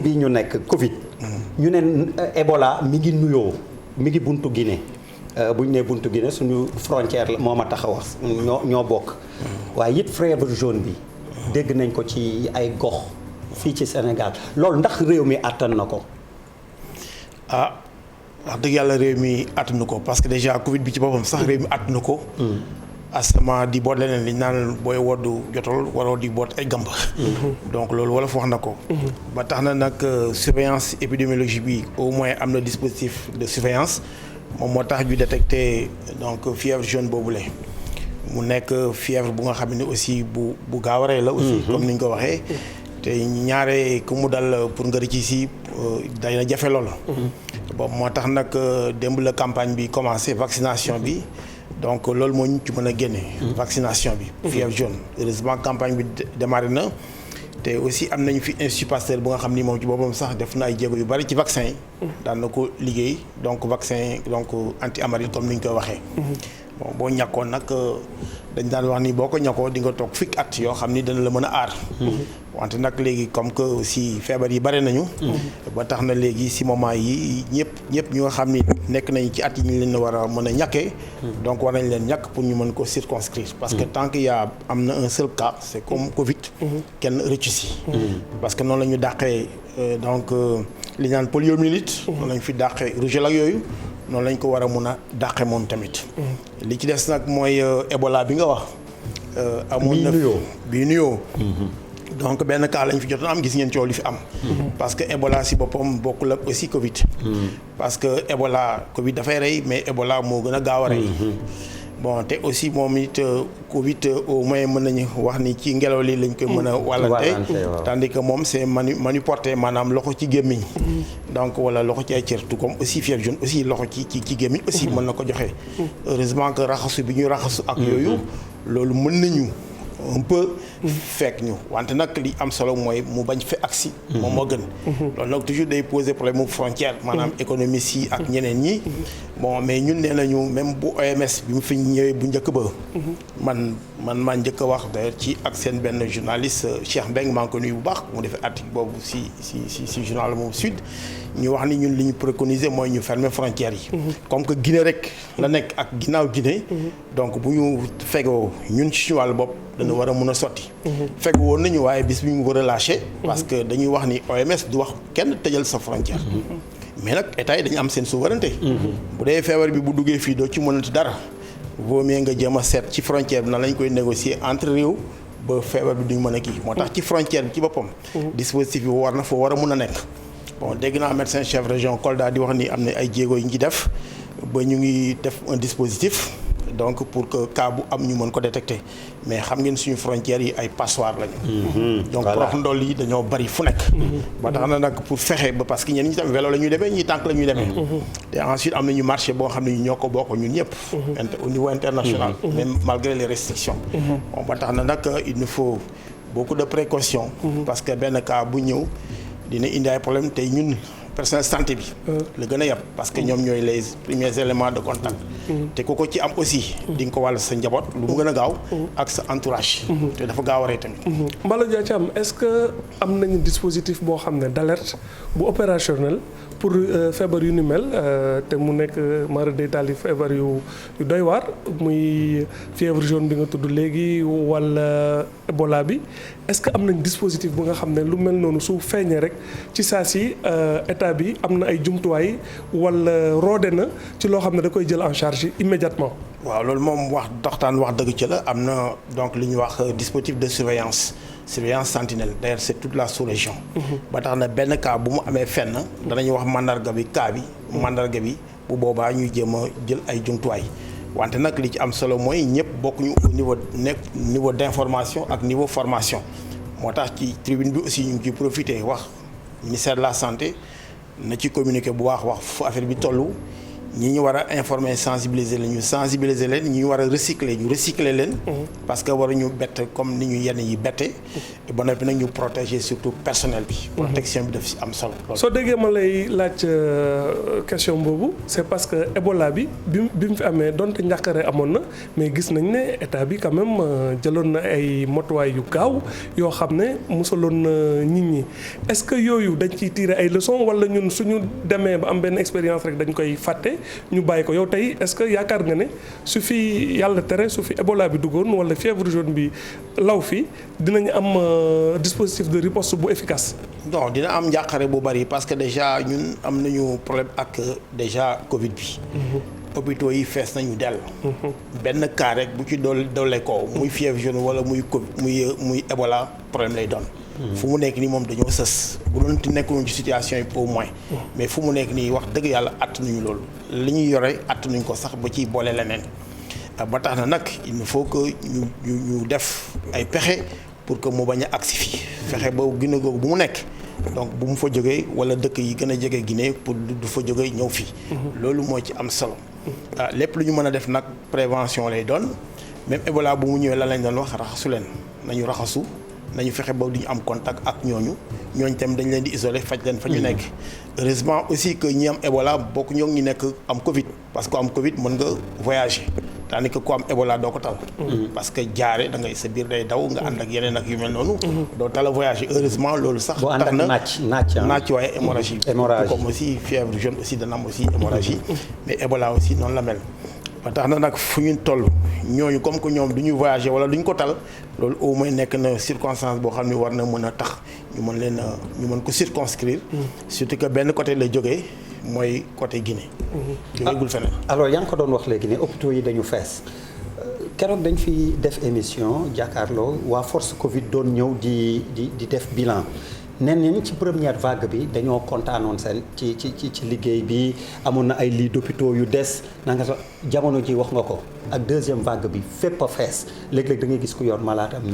bi ñu nekk Covid. ñu ne Ebola mi ngi nuyoo mi ngi buntu Guinée. bu ñu nee buntu Guinée suñu frontière la moo ma tax a wax ñoo bokk. waaye it fièvre jaune bi. dégg nañ ko ci ay gox fii ci Sénégal loolu ndax réew mi àttan na ko. wax dëgg yàlla réew mi àttanu ko parce que déjà Covid bi ci boppam sax réew mi àttanu ko. asama di boot leneen li naan booy woddu jotal waroo di boot ay gàmb. donc loolu wala fa wax na ko. ba tax na nag surveillance épidémiologie bi au moins am na dispositif de surveillance moom moo tax ñu détecté donc fièvre jaune boobule. mu nekk fièvre bu nga xam ne aussi bu gaaw a rey la. aussi comme ni ñu ko waxee. te ñaare ku mu dal pour nga rëcc si day na jafe lool. bon moo tax nag démb la campagne bi commencé vaccination bi. donc loolu moo ñu ci mën a génne. vaccination bi. fièvre jaune heureusement campagne bi démarré na te aussi am nañu fi Institut Pasteur bu nga xam ni moom ci boppam sax def na ay jéego yu bari ci vaccin yi. daan na ko liggéey donc vaccin donc anti amaril comme ni ñu koy waxee. bon boo ñàkkoon nag dañ daan wax ni boo ko ñàkkoo di nga toog fukki at yoo xam ni dana la mën a aar. wante nag léegi comme que aussi feebar yi bare nañu. ba tax na léegi si moment yi ñëpp ñu nga xam ni nekk nañu ci at yi ñu leen war a mën a ñàkkee. donc war nañ leen ñàkk pour ñu mën ko circonscrire. parce que tant que am na un seul cas c'est comme Covid. kenn rëccu si. parce que noonu la ñu dàqee donc li ñu naan poliomyélite. noonu la ñu fi dàqee rougeole ak yooyu. noonu lañ ko war a mun a dàqe moom tamit. li ci des nag mooy Ebola bi nga wax. amoon na bii nuyoo. donc benn cas lañ fi jotoon am gis ngeen coow li fi am. parce que Ebola si boppam bokkul ak aussi Covid. parce que Ebola Covid dafay rey mais Ebola moo gën a gaaw a rey. bon te aussi moom it Covid au moins mën nañu wax ni ci ngelaw li lañ koy mën a wàllante tandis que moom c'est porté maanaam loxo ci gémmiñ donc wala loxo ci ay cër tout comme aussi fièvre jaune aussi loxo ci gémmiñ aussi mën na ko joxe. heureusement que raxasu bi ñu raxasu ak yooyu loolu mën nañu un peu fekk ñu wante nag li am solo mooy mu bañ fi agsi moom moo gën. loolu nag toujours day poser problème mu frontière maanaam économie yi ak ñeneen ñi. bon mais ñun nee nañu même bu OMS bi mu fi ñëwee bu njëkk ba. man maa njëkk a wax d'ailleurs ci ak seen benn journaliste Cheikh Mbengue maa ngi ko nuyu bu baax mu defee article boobu si journal moom Sud. ñu wax ni ñun li ñu préconiser mooy ñu fermer frontières yi. comme que Guinée rek la nekk ak ginnaaw Guinée. donc bu ñu fegoo ñun ci wàllu bopp dana war a mun a sotti. fekk woon nañu waaye bis bi ñu ko relâché. parce que dañuy wax ni OMS du wax kenn tëjal sa frontière. mais nag état yi dañu am seen souveraineté. bu dee feebar bi bu duggee fii doo ci mënati dara. vaut mieux nga jéem a seet ci frontière bi nan lañ koy négocier entre réew ba feebar bi duñ mën a kii moo tax ci frontière bi ci boppam. dispositif bi war na fa war a mun a nekk. bon dégg naa médecin chef région Kolda di wax ni am na ay jéego yu ñu ci def ba ñu ngi def un dispositif donc pour que cas bu am ñu mën ko détecter mais xam ngeen suñu frontières yi ay passoire lañu. donc prox ndool yi dañoo bari fu nekk. ba tax na nag pour fexe ba parce que ñenn ñi tam vélo la ñuy demee ñii tànk la ñuy demee. te ensuite am nañu marché boo xam ne ñoo ko bokk ñun ñëpp. au niveau international. même malgré les restrictions. bon ba tax na nag il nous faut beaucoup de précautions. parce que benn cas bu ñëw. dina indi ay problème tey ñun personnel santé bi la gën a yàpp parce que ñoom ñooy les premiers éléments de contact te ku ko ci am aussi di nga ko wàll sa njaboot lu mu gën a gaaw ak sa entourage te dafa gaaw a rey tamit Mballo Dia Thiam est-ce que am nañu dispositif boo xam ne d'alerte bu opérationnel pour feebar yu ni mel te mu nekk mara détail feebar yu doy waar muy fièvre jaune bi nga tudd léegi wala Ebola bi est-ce que am nañ dispositif bu nga xam ne lu mel noonu su feeñee rek ci saa si état bi am na ay jumtuwaay wala roode na ci loo xam ne da koy jël en charge immédiatement. waaw loolu moom wax dëgg ci la am na donc li ñuy wax dispositif de surveillance sentinelle d'ailleurs c'est toute la sous-région. ba tax na benn cas bu mu amee fenn danañu wax mandarga bi cas bi mandarga bi bu boobaa ñuy jéem a jël ay jumtuwaay wante nag li ci am solo mooy ñëpp bokkuñu au niveau d'information ak niveau formation moo tax ci tribune bi aussi ñu ngi ciy profiter wax ministère de la santé na ci communiquer bu wax fu affaire bi tollu ñi ñu war a informer sensibiliser leen ñu sensibiliser leen ñi ñu war a recycler ñu recycler leen. parce que waruñu bett comme ni ñu yenn yi bette. ba noppi nag ñu protéger surtout personnel bi. protection bi daf si am solo. soo déggee ma lay laaj question boobu c'est parce que Ebola bi mu fi amee donte njàqare amoon na mais gis nañ ne état bi quand même jëloon na ay motuwaay yu gaaw yoo xam ne musaloon na nit ñi est-ce que yooyu dañ ciy tirer ay leçons wala ñun suñu demee ba am benn expérience rek dañ koy fàtte ñu bàyyi ko yow tey est-ce que yaakaar nga ne su fi yàlla tere su fi Ebola bi duggoon wala fièvre jaune bi law fi dinañ am dispositif de riposte bu efficace. non dina am njàqare bu bari parce que déjà ñun am nañu problème ak déjà Covid bi. hôpitaux yi fees nañu dell. benn cas rek bu ci doole ko muy fièvre jaune wala muy Covid muy Ebola problème lay doon. fu mu nekk nii moom dañoo sës bu doon nekkuñu ci situation yi au moins. mais fu mu nekk nii wax dëgg yàlla att nañu loolu li ñuy yore att nañu ko sax ba ciy boole leneen ba tax na nag il faut que ñu def ay pexe pour que mu bañ a agsi fii fexe ba Guinée googu bu mu nekk. donc bu mu fa jógee wala dëkk yi gën a jege Guinée pour du fa jógee ñëw fii. loolu moo ci am solo. lépp lu ñu mën a def nag prévention lay doon même Ebola bu mu ñëwee lan lañ doon wax raxasu leen nañu raxasu nañu fexe ba du ñu am contact ak ñooñu tamit dañ leen di isoler faj leen fa ñu nekk. heureusement aussi que ñi am Ebola bokk ñoo ngi nekk am Covid parce que am Covid mën nga voyager. daanaka ku am Ebola doo ko tal. parce que jaare da ngay sa biir day daw nga ànd ak yeneen ak yu mel noonu. doo tal a voyager heureusement loolu sax. tax na naaj waaye hémorragie. comme aussi fièvre jaune aussi dana am aussi hémorragie. mais Ebola aussi noonu la mel. ba tax na nag fu ñu toll ñooñu comme que ñoom du ñu voyager wala du ñu ko tal loolu au moins nekk na circonstance boo xam ne war na mën a tax ñu mën ko circonscrire. surtout que benn côté la jógee. mooy côté Guinée. jógeegul feneen. alors yaa ngi ko doon wax léegi ne hôpitaux yi dañu fees keroog dañ fi def émission jàkkaarloo waa force Covid doon ñëw di def bilan nee nañ ci première vague bi dañoo kontaanoon seen ci liggéey bi amoon na ay lits d'hôpitaux yu des na nga jamono ji wax nga ko ak deuxième vague bi fépp a fees léeg-léeg da ngay gis ku yor malade am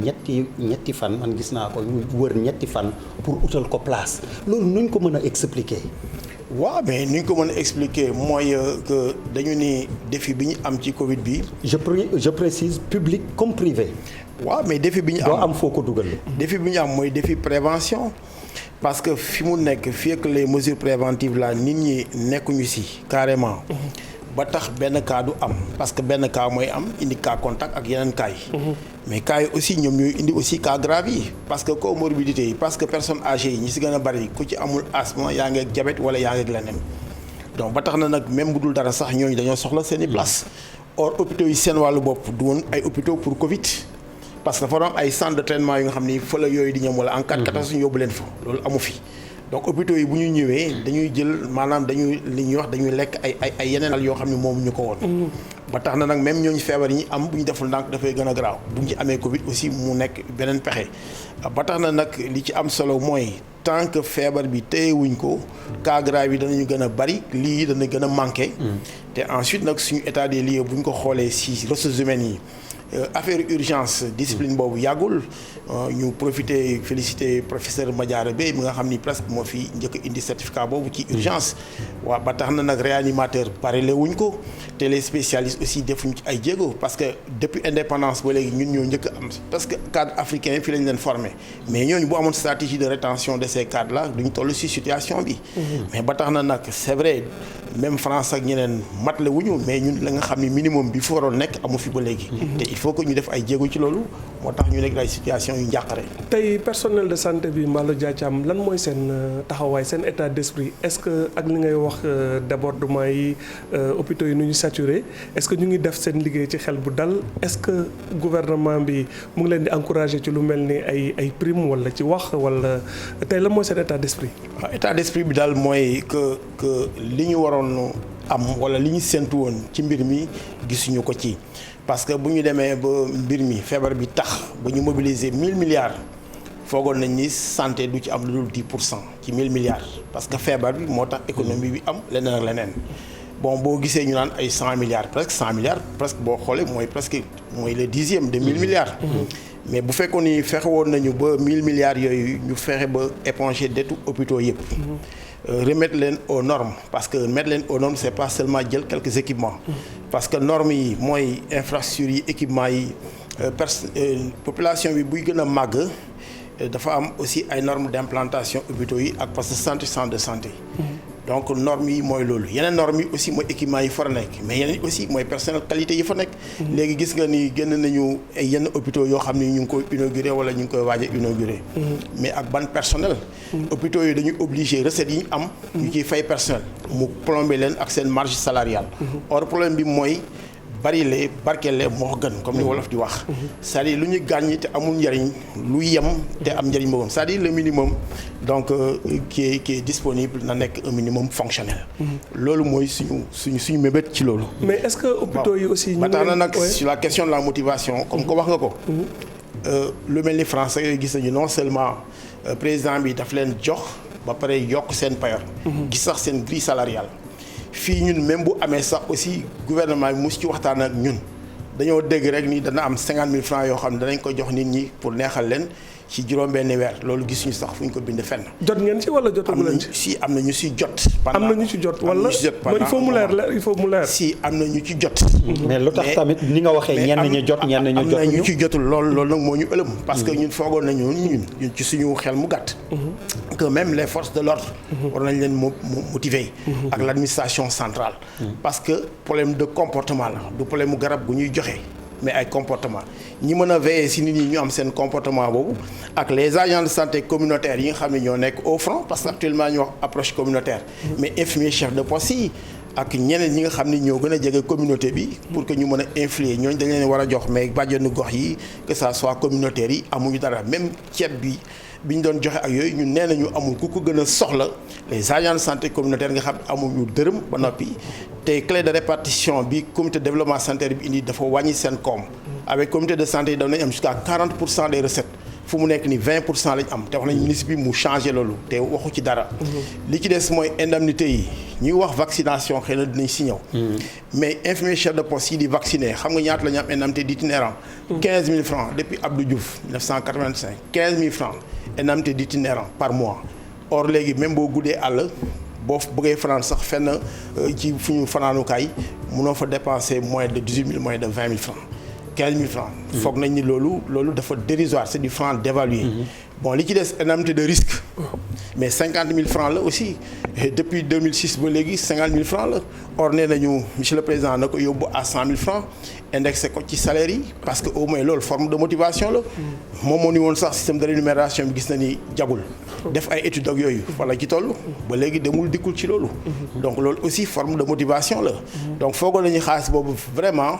ñetti fan man gis naa ko ñu wër ñetti fan pour utal ko place loolu nuñ ko mën a expliquer. waaw mais ni ñu ko mën a expliquer mooy que dañu ni défi bi ñu am ci Covid bi. je précise public comme privé. waaw mais défi bi ñu am doo am foo ko dugal. défi bi ñu am mooy défi prévention parce que fi mu nekk fii ak les mesures préventives là nit ñi nekkuñu si carrément. ba tax benn cas du am parce que benn cas mooy am indi cas contact ak yeneen cas yi. mais cas yi aussi ñoom ñooy indi aussi cas grave yi parce que comorbidité yi parce que personnes âgées yi ñi si gën a bari ku ci amul asthme yaa ngi ak diabète wala yaa ngi ak leneen donc ba tax na nag même bu dul dara sax ñooñu dañoo soxla seen i place or hôpitaux yi seen wàllu bopp du woon ay hôpitaux pour Covid parce que dafa doon ay centre de traitement yu nga xam ni fa la yooyu di ñëm wala en cas de catastrophe ñu yóbbu leen fa loolu amu fi. donc hôpitaux yi bu ñu ñëwee dañuy jël maanaam dañuy li ñuy wax dañuy lekk ay yeneen yoo xam ne moom ñu ko woon. ba tax na nag même ñooñu feebar yi ñu am bu ñu deful ndànk dafay gën a garaaw bu ñu ci amee Covid aussi mu nekk beneen pexe. ba tax na nag li ci am solo mooy tant que feebar bi téyewuñ ko cas grave yi danañu gën a bari lii dana gën a manqué. te ensuite nag suñu état des lieux bu ñu ko xoolee si ressources humaines yi. affaire urgence discipline boobu yàggul ñu profiter féliciter professeur Madiara Bey mi nga xam ni presque moo fi njëkk indi certificat boobu ci urgence waaw ba tax na nag réanimateur parele wuñ ko te les spécialistes aussi defuñ ci ay jéego parce que depuis indépendance ba léegi ñun ñoo njëkk am parce que cadre africain fi lañ leen formé mais ñooñu bu amoon stratégie de rétention de ces cadres là duñ toll ci situation bi mais ba tax na nag c'est vrai même France ak ñeneen matle wuñu mais ñun la nga xam ni minimum bi fi waroon nekk amu fi ba léegi il faut que ñu def ay jéego ci loolu moo tax ñu nekk ay situation yu njàqare. tey personnel de santé bi Mballo Dia Thiam lan mooy seen taxawaay seen état d'esprit est-ce que ak li ngay wax débordement yi hôpitaux yi nu ñu saturé est-ce que ñu ngi def seen liggéey ci xel bu dal est-ce que gouvernement bi mu ngi leen di encourager ci lu mel ni ay prime wala ci wax wala tey lan mooy seen état d'esprit. waaw état d'esprit bi daal mooy que li ñu waroon am wala li ñu séntu woon ci mbir mi gisuñu ko ci. parce que bu ñu demee ba mbir mi feebar bi tax ba ñu mobiliser 1000 milliards foogoon nañ ni santé du ci am lu dul 10% ci 1000 milliards parce que feebar bi moo tax économie bi am leneen ak leneen bon boo gisee ñu naan ay 100 milliards presque 100 milliards presque boo xoolee mooy presque mooy le 10e de 1000 milliards. mais bu fekkoon ni fexe woon nañu ba 1000 milliards yooyu ñu fexe ba éponger dettu hôpitaux yëpp. Remettre leen aux normes parce que mettre leen aux normes c'est pas seulement jël quelques équipements. parce que normes yi mooy infrastructures yi équipements yi population bi buy gën a màgg dafa am aussi ay normes d'implantation hôpitaux yi ak parce que centre de santé. donc normes yi mooy loolu yeneen normes yi aussi mooy équipements yi fa nekk mais yeneen aussi mooy personnel qualité yi fa nekk. léegi gis nga ni génn nañu ay yenn hôpitaux yoo xam ni ñu ngi koy inauguré wala ñu ngi koy waaj a inauguré. mais ak ban personnel. hôpitaux yi dañuy obligé recettes yi ñu am. ñu ciy fay personnel mu plombé leen ak seen marge salariale. or problème bi mooy bari barkele moo gën comme ni wolof di wax. c'est-à-dire lu ñu gàññi te amul njariñ lu yem te am njariñ boobu c'est-à-dire le minimum donc qui est disponible na nekk un minimum fonctionnel. loolu mooy suñu mébét ci loolu. mais est-ce que hôpitaux yi aussi. ñu ba tax na nag sur la question de la motivation comme ko wax nga ko. lu mel ni français yooyu gis nañu non seulement président bi daf leen jox ba pare yokk seen payoor. gis sax seen grille salariale. fii ñun même bu amee sax aussi gouvernement bi mus ci waxtaan ak ñun dañoo dégg rek ni dana am 50 000 francs yoo xam ne danañ ko jox nit ñi pour neexal leen ci juróom-benni weer loolu gisuñu sax fu ñu ko bind fenn. jot ngeen ci wala jotagu leen ci am na ñu si jot. am na ñu ci jot wala il faut mu leer il faut mu leer. si am na ñu ci jot. mais lu tax tamit ni nga waxee ñenn ñi jot ñenn ñi jotuñu. am na ñu ci jotul loolu nag moo ñu ëlëm. parce que ñun foogoon nañu ñun ci suñu xel mu gàtt. que même les forces de l'ordre war nañ leen motiver. ak l'administration centrale. parce que problème de comportement la du problème mu garab gu ñuy joxe. mais ay comportement ñi mën a veiller ci nit ñi ñu am seen comportement boobu ak les agents de santé communautaires yi nga xam ne ñoo nekk au front parce que actuellement ñu wax approche communautaire mais infirmier chef de poste yi ak ñeneen ñi nga xam ne ñoo gën a jege communauté bi pour que ñu mën a influer ñooñu dañ leen war a jox mais bàjjenu gox yi que ça soit communautaire yi amuñu dara même ceeb bi ñu doon joxe ak yooyu ñun nee nañu amul ku ko gën a soxla les agents de santé communautaire nga xam ne amuñu dërëm ba noppi te clé de répartition bi comité de développement sanitaire bi indi dafa wàññi seen koom avec comité de santé yi daw nañ am jusqu'à 40% des recettes fu mu nekk ni 20% lañ am te wax nañ ministre bi mu changé loolu te waxu ci dara li ci des mooy indemnité yi ñuy wax vaccination xëy na dinañ si ñëw mais infirmier chef de poste yi di vacciner xam nga ñaata la ñu am indemnité d'itinérant 15 000 francs depuis Abdou Diouf 1985 15 000 francs indemnité d'itinérant par mois or léegi même boo guddee àll boo bëggee fanaan sax fenn ci fu ñu fanaanukaay mënoo fa dépenser moins de 18 000 moins de 20 000 francs 15 000 francs foog nañ ni loolu dafa dérisoire c'est du franc dévalué bon li ci des indemnité de risque mais 50 000 francs la aussi et depuis 2006 ba léegi 50 000 francs la or nee nañu monsieur le président na ko yóbbu à 100 000 francs indexé ko ci salaire yi parce que au moins loolu forme de motivation la moom moo ni woon sax système de rémunération bi gis na ni jagul def ay études ak yooyu wala ci toll ba léegi demul dikkul ci loolu donc loolu aussi forme de motivation la donc foogoon nañu xaalis boobu vraiment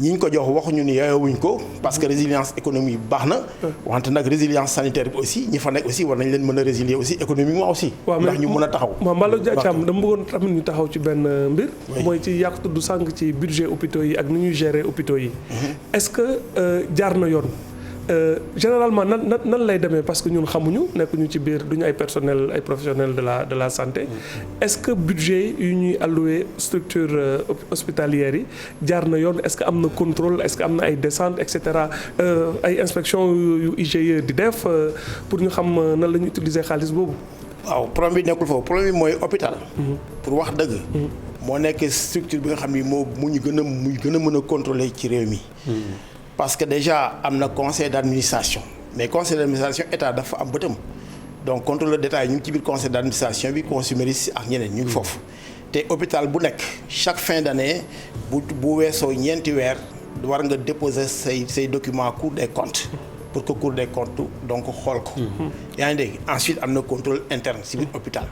ñi ñu ko jox waxuñu ni yooyowuñ ko parce que résilience économique baax na wante nag résilience sanitaire bi aussi ñi fa nekk aussi war nañ leen mën a résilier aussi économiquement aussi ndax ñu mën a taxaw waaw Mballo Dia Thiam dama bëggoon tamit ñu taxaw ci benn mbir mooy ci yàq tudd sànq ci budget hôpitaux yi ak ni ñuy gérer hôpitaux yi est-ce que jaar na yoon généralement nan lay demee parce que ñun xamuñu nekkuñu ci biir duñu ay personnel ay professionnels de la santé est-ce que budget yu ñuy alloué structure hospitalières yi jaar na yoon est-ce que am na contrôle est-ce que am na ay descentes et cetera ay inspection yu IGE di def pour ñu xam nan la ñuy utiliser xaalis boobu. waaw problème bi nekkul foofu problème bi mooy hôpital. pour wax dëgg. moo nekk structure bi nga xam ni mu ñu gën a mën a contrôler ci réew mi. parce que déjà am na conseil d'administration mais conseil d'administration état dafa am bëtam donc contrôleur d'état yi ñu ngi ci biir conseil d'administration bi consumériste ak ñeneen ñu ngi foofu te hôpital bu nekk chaque fin d'année bu weesoo ñeenti weer war nga déposer say documents Cour des comptes pour que Cour des comptes donc xool ko yaa ngi dégg ensuite am na contrôle interne ci biir hôpital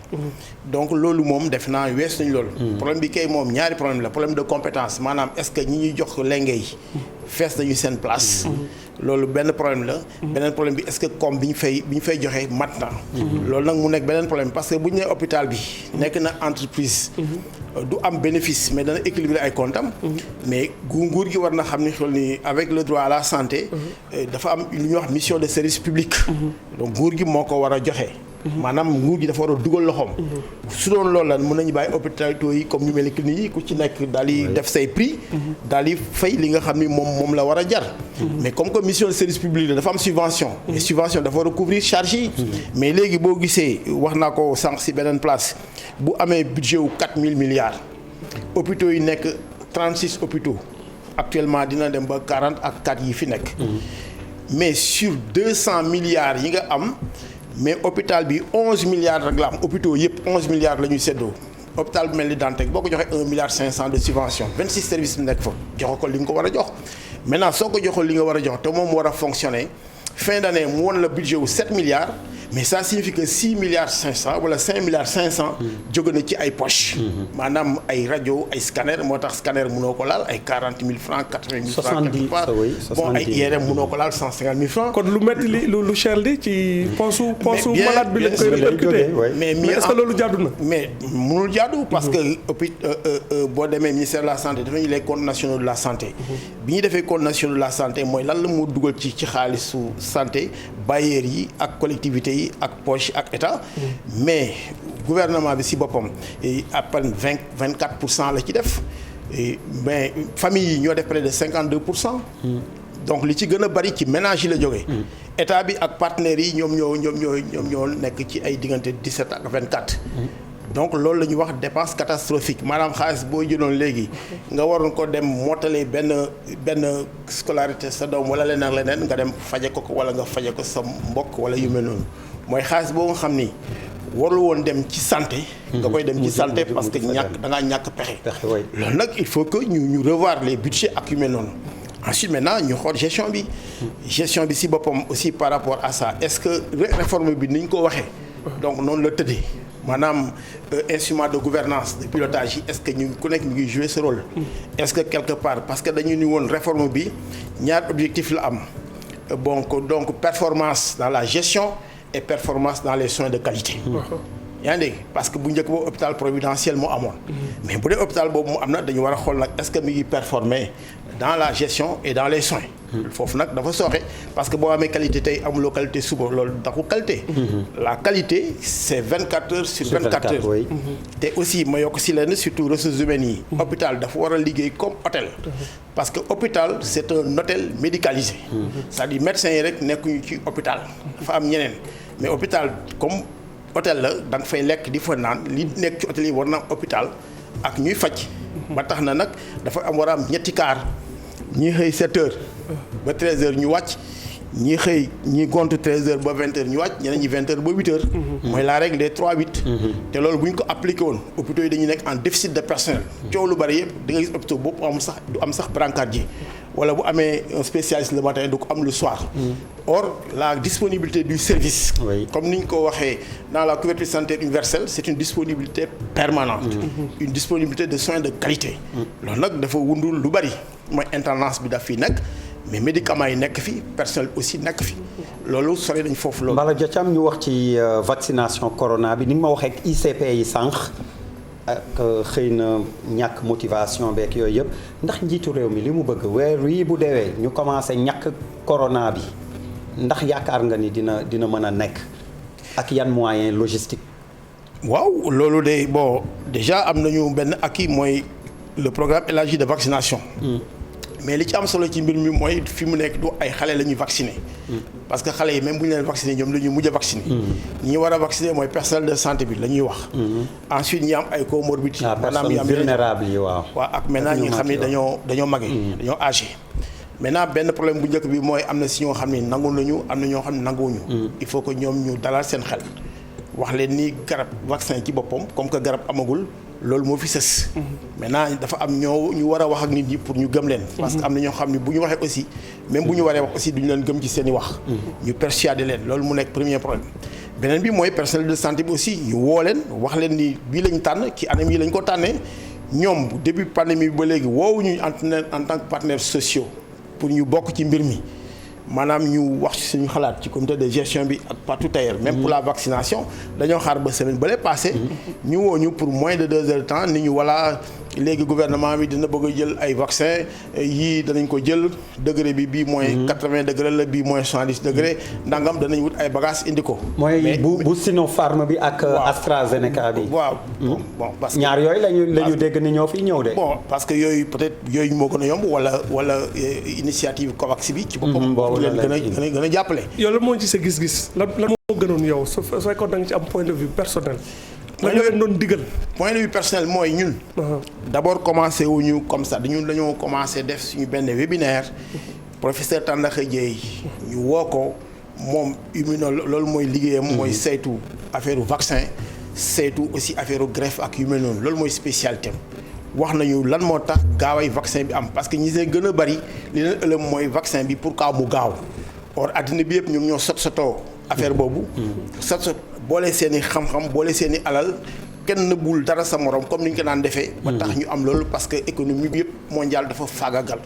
donc loolu moom def naa wees nañu loolu problème bi kay moom ñaari problème la problème de compétence maanaam est-ce que ñi ñuy jox ko lenge yi fees nañu seen place loolu benn problème la beneen problème bi est-ce que comme bi ñu fay joxe mat na loolu nag mu nekk beneen problème parce que bu ñu nee hôpital bi nekk na entreprise du am bénéfice mais dana équilibrer ay comptam mais nguur gi war na xam ni xool ni avec le droit à la santé dafa am lu ñuy wax mission de service public donc nguur gi moo ko war a joxe maanaam nguur gi dafa war a dugal loxoom. su doon loolu la mën nañu bàyyi hôpitaux yi comme ñu mel ni clinique yi ku ci nekk daal di def say prix. daal di fay li nga xam ni moom la war a jar. mais comme que mission de service public la dafa am subvention. et subvention dafa war a couvrir charge yi. mais léegi boo gisee wax naa ko sànq si beneen place bu amee budget wu 4000 milliards. hôpitaux yi nekk 36 hôpitaux actuellement dina dem ba 40 ak 4 yi fi nekk. mais sur 200 milliards yi nga am mais hôpital bi 11 milliards rek la am hôpitaux yëpp 11 milliards la ñuy séddoo. hôpital bu mel ni Dantec boo ko joxee 1 milliard 500 de subvention 26 services nekk fa jox ko li nga ko war a jox maintenant soo ko joxul li nga war a jox te moom war a fonctionner fin d'année mu won la budget wu 7 milliards. mais ça signifie que 6 milliards 500 wala 5 milliards 500 jóge na ci ay poche maanaam ay rajo ay scanner moo tax scanner mënoo ko laal ay 40 000 francs 80 000 francs quelque part bon ay IRM mënoo ko laal 150 000 francs. kon lu metti li lu cher li ci poche malade bi lañ koy répercuté mais est-ce que loolu jaadu na. mais mënul jaadu parce que boo demee ministère de la santé dafa ñu les comptes nationaux de la santé. bi ñu defee comptes nationaux de la santé mooy lan la moo dugal ci xaalisu santé bailleurs yi ak collectivités yi ak poche ak état. mais gouvernement bi ci boppam à peine 24% la ci def mais famille yi ñoo def près de 52%. donc li ci gën a bari ci ménage yi la jógee. état bi ak partenaires yi ñoom ñoo nekk ci ay diggante 17 ak 24. donc loolu la ñuy wax dépense catastrophique maanaam xaalis boo jëloon léegi nga waroon ko dem mottalee benn scolarité sa doom wala leneen nga dem faje ko wala nga faje ko sa mbokk wala yu mel noonu mooy xaalis boo nga xam ni warul woon dem ci santé. nga koy dem ci santé parce que da ngaa ñàkk pexe. loolu nag il faut que ñu revoir les budgets ak yu mel noonu. ensuite maintenant ñu xool gestion bi ci boppam aussi par rapport à ça est-ce que réforme bi ni ñu ko waxee. donc noonu la tëddee. maanaam instrument de gouvernance de pilotage yi est-ce que ñu ku nekk ñu ngi jouer ce rôle. est-ce que quelque part parce que dañu ni woon réforme bi ñaar objectif la am donc performance dans la gestion et performance dans les soins de qualité. yaa ngi dégg parce que bu njëkk boobu hôpital providentiel moo amoon. mais bu dee hôpital boobu mu am na dañu war a xool nag est-ce que mi ngi performer dans la gestion et dans les soins. foofu nag dafa sooxe parce que boo amee qualité tey amuloo qualité suba loolu taxu qualité. la qualité c'est 24 heures sur 24 heures. Oui. te aussi ma yokk si leen surtout ressources humaines yi. hôpital dafa war a liggéey comme hôtel. parce que hôpital c'est un hôtel médicalisé. c'est-à-dire médecins yi rek nekkuñu ci hôpital. dafa am ñeneen mais hôpital comme. hôtel la da nga fay lekk di fa naan li nekk ci hôtel yi war na am hôpital ak ñuy faj. ba tax na nag dafa am war a am ñetti kaar ñii xëy 7 heures ba 13 heures ñu wàcc ñii xëy ñii gont 13 heures ba 20 heures ñu wàcc ñeneen ñi 20 heures ba 8 heures. mooy la règle des 3-8. te loolu bu ñu ko appliqué woon hôpitaux yi dañuy nekk en déficit de personnel. coow lu bari yëpp da nga gis hôpitaux boobu amul sax du am sax brancardier wala bu amee un spécialiste le matin du ko am le soir. or la disponibilité du service. Oui. comme ni ñu ko waxee dans la couverture sanitaire universelle c'est une disponibilité permanente. Une disponibilité de soins de qualité. loolu nag dafa wundul lu bari mooy intendance bi daf fi nekk mais médicaments yi nekk fi personnel aussi nekk fi loolu sori nañ foofu loolu. Mbala Diathiam ñu wax ci vaccination corona bi ni nga ma waxee ak ICP yi sànq. ak xëy na ñàkk motivation beeg yooyu yëpp ndax njiitu réew mi li mu bëgg weer wii bu deewee ñu commencé ñàkk corona bi ndax yaakaar nga ni dina mën a nekk ak yan moyen logistique. waaw loolu de bon déjà am nañu benn acquis mooy le programme élargi de vaccination. mais li ci am solo ci mbir mi mooy fi mu nekk du ay xale la ñuy vacciner. parce que xale yi même bu ñu leen vacciner ñoom la ñuy mujj a vacciner. ñi war a vacciner mooy personnel de santé bi la ñuy wax. ensuite ñi am ay comorbidités. maanaam ñi am vulnérables yi waaw. waaw ak maintenant ñi nga xam ne dañoo màggee. dañoo âgé. maintenant benn problème bu njëkk bi mooy am na si ñoo xam ne nangu nañu am na ñoo xam ne nanguwuñu. il faut que ñoom ñu dalal seen xel. wax leen ni garab vaccin ci boppam comme que garab amagul. loolu moo fi sës. maintenant dafa am ñu war a wax ak nit ñi pour ñu gëm leen. parce que am na ñoo xam ne bu ñu waxee aussi même bu ñu waree wax aussi duñu leen gëm ci seen i wax. ñu persuader leen loolu mu nekk premier problème. beneen bi mooy personnel de santé bi aussi ñu woo leen wax leen ni bii lañ tànn ci anam yi lañ ko tànnee ñoom début pandémie bi ba léegi woowuñu en tant que partenaires sociaux pour ñu bokk ci mbir mi. maanaam ñu wax ci suñu xalaat ci comité de gestion bi ak partout ailleurs même pour la vaccination dañoo xaar ba semaine ba lay passé ñu woo ñu pour moins de 2 heures de temps ni ñu voilà léegi gouvernement bi dina bëgg a jël ay vaccin yii danañ ko jël degré bi bii mooy 80 degré la bii mooy 70 degré ndangam danañ wut ay bagages indi ko. mooy bu Sinopharm bi ak AstraZeneca bi. waaw bon parce que ñaar yooyu lañu dégg ni ñoo fi ñëw de. bon parce que yooyu peut-être yooyu moo gën a yomb wala initiative COVAX bi. ci boppam boobu la gën a jàppale. yow lan moo ci sa gis-gis lan moo gënoon yow su fekkoon da nga ci am point de vue personnel. lan nga leen doon digal. point de vue personnel mooy ñun. d'abord commencé wuñu comme ça dañoo commencé def suñu benn webinaire professeur Tandakha Dièye ñu woo ko moom loolu mooy liggéeyam. mooy saytu affaire vaccin saytu aussi affaire greffe ak yu mel noonu loolu mooy spécialité wax nañu lan moo tax gaaway vaccin bi am parce que ñi see gën a bari li leen ëllëg mooy vaccin bi pour ka mu gaaw or addina bi yëpp ñoom ñoo sotoo affaire boobu. sot boole seen i xam-xam boole seen i alal kenn nëbbul dara sa morom comme ni ñu ko daan defee. ba tax ñu am loolu parce que économie bi yëpp mondiale dafa faagagal.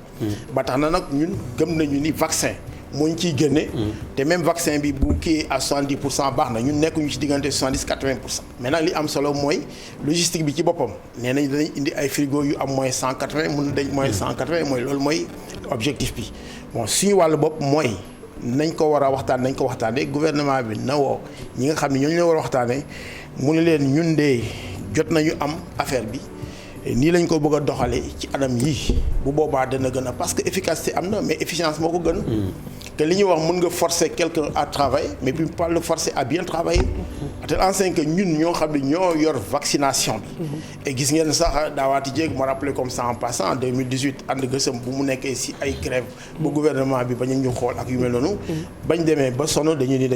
ba tax na nag ñun gëm nañu ni vaccin moo ñu ciy génne. te même vaccin bi bu kii à 70% baax na ñun nekkuñu ci diggante 70-80%. mais nag li am solo mooy logistique bi ci boppam nee nañ danañ indi ay frigo yu am moins 180 mun na dañ moins 180 mooy loolu mooy objectif bi bon suñu wàllu bopp mooy. nañ ko war a waxtaan nañ ko waxtaanee gouvernement bi na woo ñi nga xam ne ñooñu la war a waxtaanee mu ne leen ñun de jot nañu am affaire bi nii lañ ko bëgg a doxalee ci anam yii bu boobaa dana gën a parce que efficacité am na mais efficience moo ko gën. te li ñuy wax mën nga forcer quelqu'un à travailler mais puis pas le forcer à bien travailler. te enseigne que ñun ñoo xam ne ñoo yor vaccination bi. et gis ngeen sax daawaati jéeg ma rappelé comme ça en passant en 2018 ànd gësëm bu mu nekkee si ay grève ba gouvernement bi bañ a ñu xool ak yu mel noonu. bañ demee ba sonn dañuy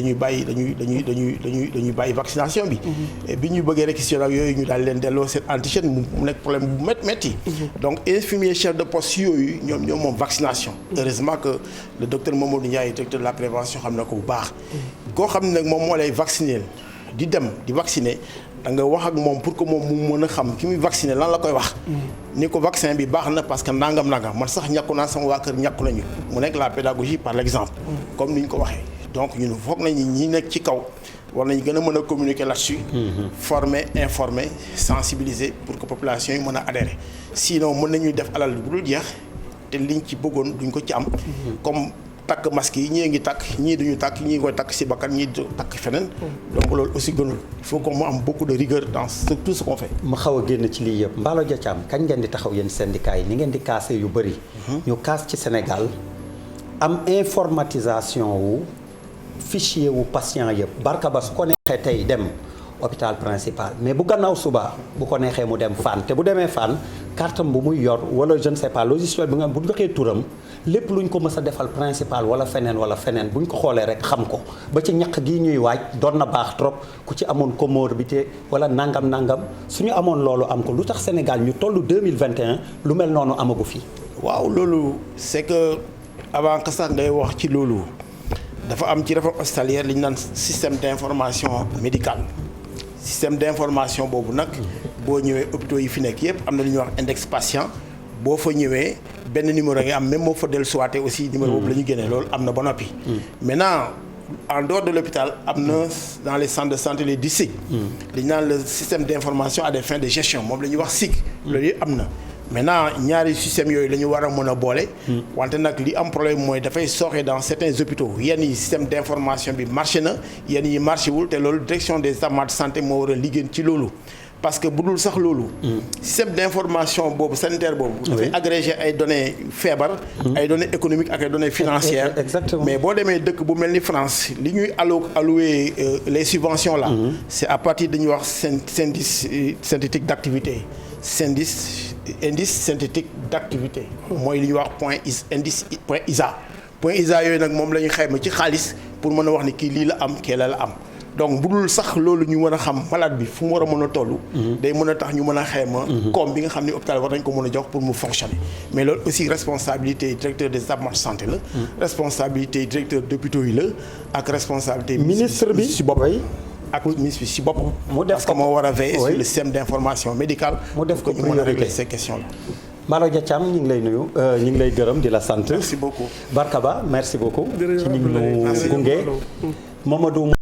bàyyi vaccination bi. et bi ñu bëggee réquisition ak yooyu ñu daal leen delloo seen antigène mu nekk problème bu métti. donc infirmier chef de poste yooyu ñoom moom vaccination. heureusement que le docteur Mamadou Ndiaye directeur de la prévention xam na ko bu baax. koo xam ne nag moom moo lay vacciner di dem di vacciner da nga wax ak moom pour que moom mu mën a xam ki muy vacciner lan la koy wax. ni ko vaccin bi baax na parce que nangam man sax ñàkku naa sama waa kër ñàkku nañu mu nekk la pédagogie par l'exemple. comme ni ñu ko waxee donc ñun foog nañu ñi nekk ci kaw war nañu gën a mën a communiquer là-dessus. former informer sensibiliser pour que population yi mën a adhérer sinon mën nañuy def alal bu dul jeex te liñ ci bëggoon duñ ko ci am. comme takk masque yi ñii ngi takk ñii duñu takk ñii koy takk ci bakkan ñii takk feneen. donc loolu aussi gënul il faut que mu am beaucoup de rigueur dans tout ce qu'on fait. ma xaw a génn ci lii yëpp Mballo Dia Thiam kañ ngeen di taxaw yéen syndicats yi ni ngeen di kaase yu bëri. ñu kaas ci Sénégal am informatisation wu fichier wu patient yëpp barka ba su ko neexee tey dem hôpital principal mais bu gannaaw suba bu ko neexee mu dem Fann te bu demee Fann cartam bu muy yor wala je ne sais pas logiciel bi nga bu joxee turam lépp luñ ko mës a defal principal wala feneen buñ ko xoolee rek xam ko ba ci ñaq gi ñuy waaj doon na baax trop ku ci amoon comorbidité wala nangam suñu amoon loolu am ko lu tax Sénégal ñu toll 2021 lu mel noonu amagu fi. waaw loolu c'est que avant que sax ngay wax ci loolu dafa am ci réforme hospitalière li ñu naan système d'information médicale. système d'information boobu nag boo ñëwee hôpitaux yi fi nekk yëpp am na lu ñuy wax index patient boo fa ñëwee benn numéro nga am même moo fa dellu suwaatee aussi numéro boobu la ñu génnee loolu am na ba noppi. maintenant en dehors de l'hôpital am na dans les centres de santé les DICIC. li ñu naan le système d'information à des fins de gestion moom la ñuy wax SIG. loolu yëpp am na. maintenant ñaari système yooyu la ñu war a mën a boole. wante nag li am problème mooy dafay sooxe dans certains hôpitaux yenn yi système d'information bi marché na yenn yi marché wul te loolu direction des établissements de santé moo war a liggéey ci loolu. parce que bu dul sax loolu. système d'information boobu sanitaire boobu. dafay agréger ay données feebar. ay données économiques ak ay données financières. exactement mais boo demee dëkk bu mel ni France li ñuy allouer les subventions là. c'est à partir dañuy wax indice synthétique d'activité indice synthétique d'activité. mooy li ñuy wax point ISA yooyu nag moom la ñu xayma ci xaalis pour mën a wax ni kii lii la am kee la am. donc bu dul sax loolu ñu mën a xam malade bi fu mu war a mën a toll. day mën a tax ñu mën a xayma. koom bi nga xam ne hôpital war nañ ko mën a jox pour mu fonctionner. mais loolu aussi responsabilité directeur des établissements de santé la. responsabilité directeur d'hôpitaux yi la ak responsabilité. ministre bi si boppam ak ministre bi si boppam. mu def parce que moo war a veiller sur le système d'information médicale. mu def ko ñu mën a régler ces questions là. Mballo Dia Thiam ñu ngi lay nuyu ñu ngi lay gërëm di la sant. merci beaucoup Barka Ba merci beaucoup. jërëjëf ci ñu gunge Mamadou.